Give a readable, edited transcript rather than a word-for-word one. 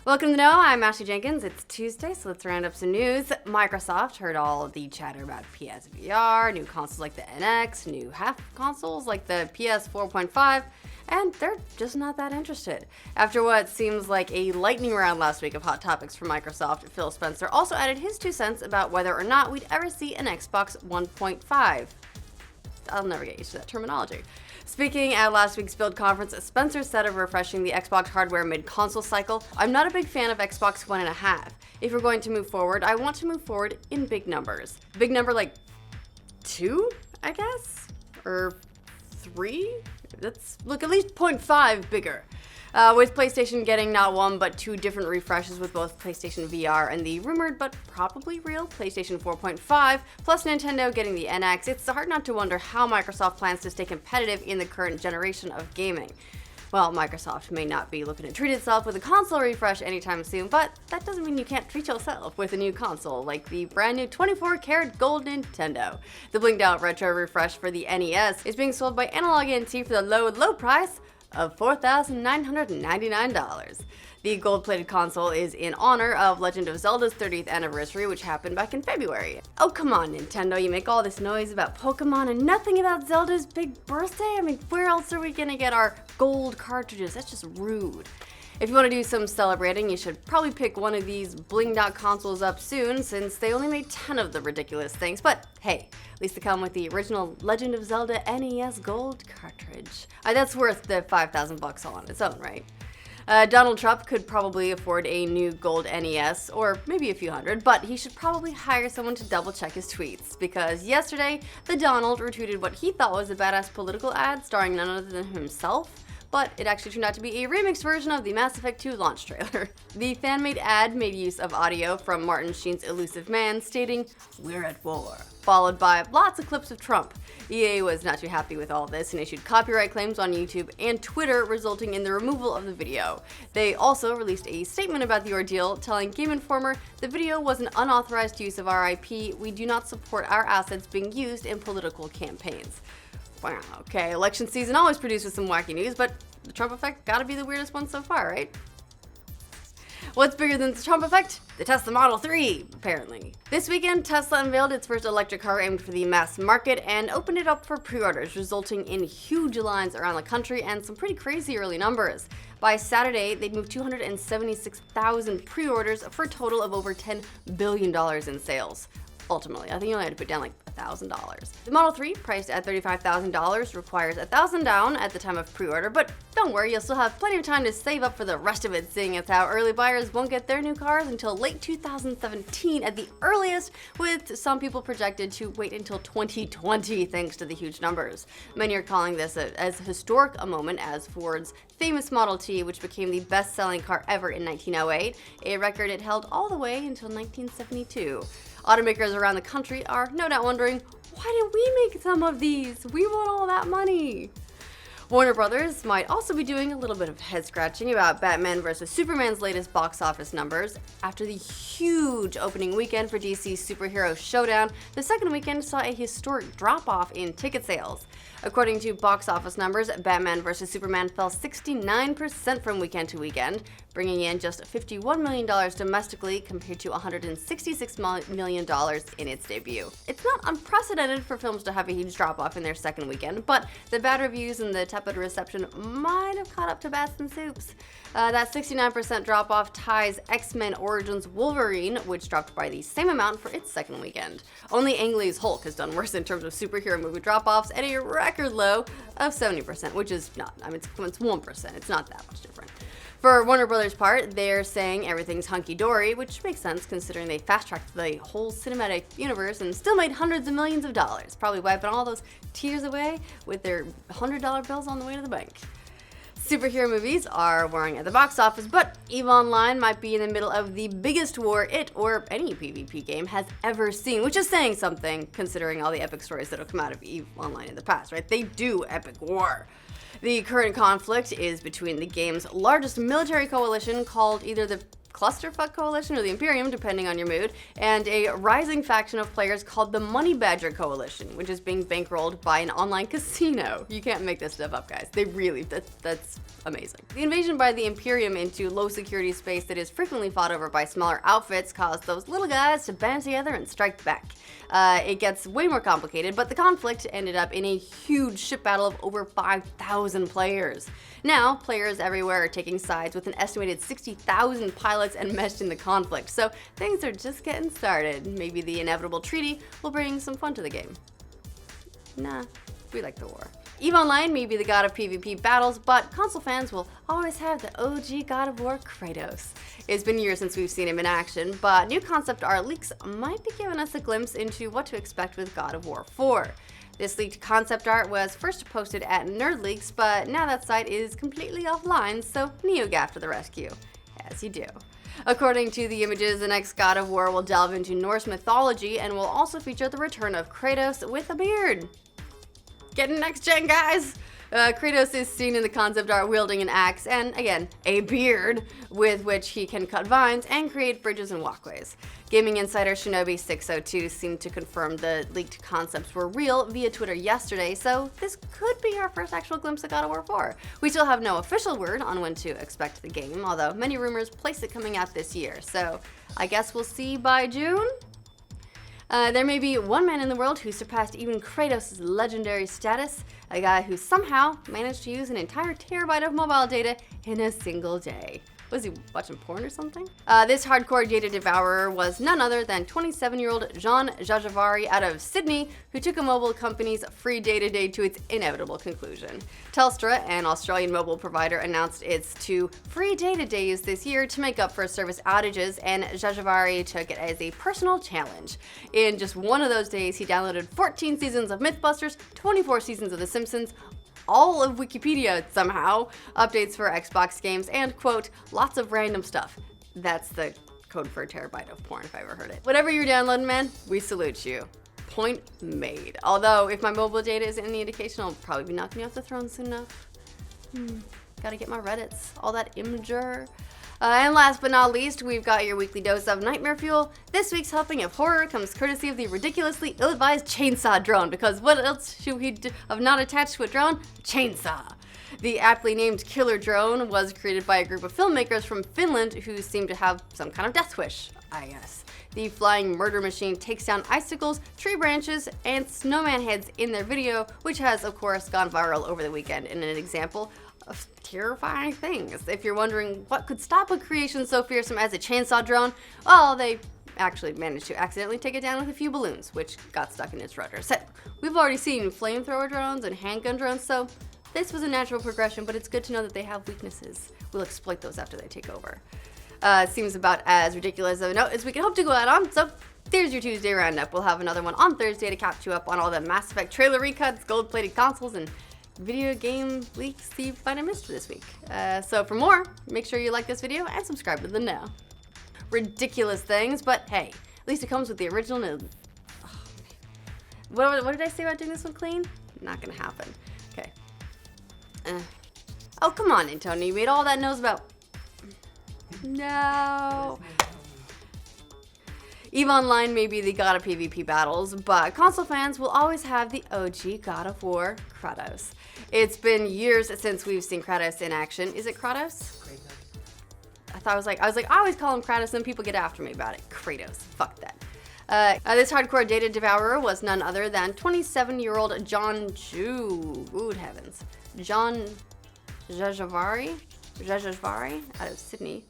Welcome to Know. I'm Ashley Jenkins. It's Tuesday, so let's round up some news. Microsoft heard all of the chatter about PSVR, new consoles like the NX, new half consoles like the PS 4.5, and they're just not that interested. After what seems like a lightning round last week of hot topics for Microsoft, Phil Spencer also added his 2 cents about whether or not we'd ever see an Xbox 1.5. I'll never get used to that terminology. Speaking at last week's Build conference, Spencer said of refreshing the Xbox hardware mid-console cycle, "I'm not a big fan of Xbox One and a half. If we're going to move forward, I want to move forward in big numbers." Big number like 2, I guess? Or 3? Let's look at least 0.5 bigger. With PlayStation getting not 1 but 2 different refreshes with both PlayStation VR and the rumored but probably real PlayStation 4.5, plus Nintendo getting the NX, it's hard not to wonder how Microsoft plans to stay competitive in the current generation of gaming. Well, Microsoft may not be looking to treat itself with a console refresh anytime soon, but that doesn't mean you can't treat yourself with a new console, like the brand new 24-karat gold Nintendo. The blinged out retro refresh for the NES is being sold by Analog NT for the low price of $4,999. The gold-plated console is in honor of Legend of Zelda's 30th anniversary, which happened back in February. Oh, come on, Nintendo, you make all this noise about Pokemon and nothing about Zelda's big birthday? I mean, where else are we gonna get our gold cartridges? That's just rude. If you want to do some celebrating, you should probably pick one of these blinged out consoles up soon, since they only made 10 of the ridiculous things. But hey, at least they come with the original Legend of Zelda NES Gold cartridge. That's worth the $5,000 all on its own, right? Donald Trump could probably afford a new gold NES, or maybe a few hundred, but he should probably hire someone to double check his tweets, because yesterday, the Donald retweeted what he thought was a badass political ad starring none other than himself, but it actually turned out to be a remixed version of the Mass Effect 2 launch trailer. The fan-made ad made use of audio from Martin Sheen's Elusive Man stating, "We're at war," followed by lots of clips of Trump. EA was not too happy with all this and issued copyright claims on YouTube and Twitter, resulting in the removal of the video. They also released a statement about the ordeal, telling Game Informer, "The video was an unauthorized use of our IP. We do not support our assets being used in political campaigns." Wow, okay, election season always produces some wacky news, but the Trump effect gotta be the weirdest one so far, right? What's bigger than the Trump effect? The Tesla Model 3, apparently. This weekend, Tesla unveiled its first electric car aimed for the mass market and opened it up for pre-orders, resulting in huge lines around the country and some pretty crazy early numbers. By Saturday, they'd moved 276,000 pre-orders for a total of over $10 billion in sales. Ultimately, I think you only had to put down like $1,000. The Model 3, priced at $35,000, requires $1,000 down at the time of pre-order, but don't worry, you'll still have plenty of time to save up for the rest of it, seeing as how early buyers won't get their new cars until late 2017 at the earliest, with some people projected to wait until 2020 thanks to the huge numbers. Many are calling this as historic a moment as Ford's famous Model T, which became the best-selling car ever in 1908, a record it held all the way until 1972. Automakers around the country are no doubt wondering, why didn't we make some of these? We want all that money. Warner Brothers might also be doing a little bit of head scratching about Batman vs. Superman's latest box office numbers. After the huge opening weekend for DC's Superhero Showdown, the second weekend saw a historic drop-off in ticket sales. According to box office numbers, Batman vs. Superman fell 69% from weekend to weekend, bringing in just $51 million domestically compared to $166 million in its debut. It's not unprecedented for films to have a huge drop-off in their second weekend, but the bad reviews and the tepid reception might have caught up to Bats and Soups. That 69% drop-off ties X-Men Origins Wolverine, which dropped by the same amount for its second weekend. Only Ang Lee's Hulk has done worse in terms of superhero movie drop-offs at a record low of 70%, which is not, I mean, it's 1%, it's not that much different. For Warner Brothers' part, they're saying everything's hunky-dory, which makes sense considering they fast-tracked the whole cinematic universe and still made hundreds of millions of dollars, probably wiping all those tears away with their $100 bills on the way to the bank. Superhero movies are warring at the box office, but EVE Online might be in the middle of the biggest war it, or any PvP game, has ever seen, which is saying something considering all the epic stories that have come out of EVE Online in the past, right? They do epic war. The current conflict is between the game's largest military coalition, called either the Clusterfuck Coalition or the Imperium, depending on your mood, and a rising faction of players called the Money Badger Coalition, which is being bankrolled by an online casino. You can't make this stuff up, guys. That's amazing. The invasion by the Imperium into low security space that is frequently fought over by smaller outfits caused those little guys to band together and strike back. It gets way more complicated, but the conflict ended up in a huge ship battle of over 5,000 players. Now, players everywhere are taking sides with an estimated 60,000 pilots enmeshed in the conflict, so things are just getting started. Maybe the inevitable treaty will bring some fun to the game. Nah, we like the war. EVE Online may be the god of PvP battles, but console fans will always have the OG god of war, Kratos. It's been years since we've seen him in action, but new concept art leaks might be giving us a glimpse into what to expect with God of War 4. This leaked concept art was first posted at NerdLeaks, but now that site is completely offline, so NeoGAF to the rescue. As you do. According to the images, the next God of War will delve into Norse mythology and will also feature the return of Kratos with a beard. Getting next gen, guys! Kratos is seen in the concept art wielding an axe and, again, a beard with which he can cut vines and create bridges and walkways. Gaming insider Shinobi602 seemed to confirm the leaked concepts were real via Twitter yesterday, so this could be our first actual glimpse of God of War 4. We still have no official word on when to expect the game, although many rumors place it coming out this year, so I guess we'll see by June? There may be one man in the world who surpassed even Kratos' legendary status, a guy who somehow managed to use an entire terabyte of mobile data in a single day. Was he watching porn or something? This hardcore data devourer was none other than 27-year-old Jean Jajavari out of Sydney, who took a mobile company's free data day to its inevitable conclusion. Telstra, an Australian mobile provider, announced its 2 free data days this year to make up for service outages, and Jajavari took it as a personal challenge. In just one of those days, he downloaded 14 seasons of Mythbusters, 24 seasons of The Simpsons, all of Wikipedia somehow, updates for Xbox games, and, quote, lots of random stuff. That's the code for a terabyte of porn if I ever heard it. Whatever you're downloading, man, we salute you. Point made. Although, if my mobile data isn't any indication, I'll probably be knocking you off the throne soon enough. Gotta get my Reddits, all that Imgur. And last but not least, we've got your weekly dose of nightmare fuel. This week's helping of horror comes courtesy of the ridiculously ill-advised chainsaw drone, because what else should we do of not attached to a drone? Chainsaw. The aptly named killer drone was created by a group of filmmakers from Finland who seem to have some kind of death wish, I guess. The flying murder machine takes down icicles, tree branches, and snowman heads in their video, which has, of course, gone viral over the weekend in an example of terrifying things. If you're wondering what could stop a creation so fearsome as a chainsaw drone, well, they actually managed to accidentally take it down with a few balloons, which got stuck in its rotor. So we've already seen flamethrower drones and handgun drones, so this was a natural progression, but it's good to know that they have weaknesses. We'll exploit those after they take over. Seems about as ridiculous of a note as we can hope to go out on, so there's your Tuesday roundup. We'll have another one on Thursday to catch you up on all the Mass Effect trailer recuts, gold-plated consoles, and video game leaks you might have missed this week. So for more, make sure you like this video and subscribe to the Know. Ridiculous things, but hey, at least it comes with the original news. Oh, what did I say about doing this one clean? Not gonna happen. Okay. Oh, come on, Antonio. You made all that nose about... No. EVE Online may be the god of PvP battles, but console fans will always have the OG God of War, Kratos. It's been years since we've seen Kratos in action. Is it Kratos? I was like, I always call him Kratos, and people get after me about it. Kratos. Fuck that. This hardcore data devourer was none other than 27-year-old John good heavens. John Jajavari out of Sydney.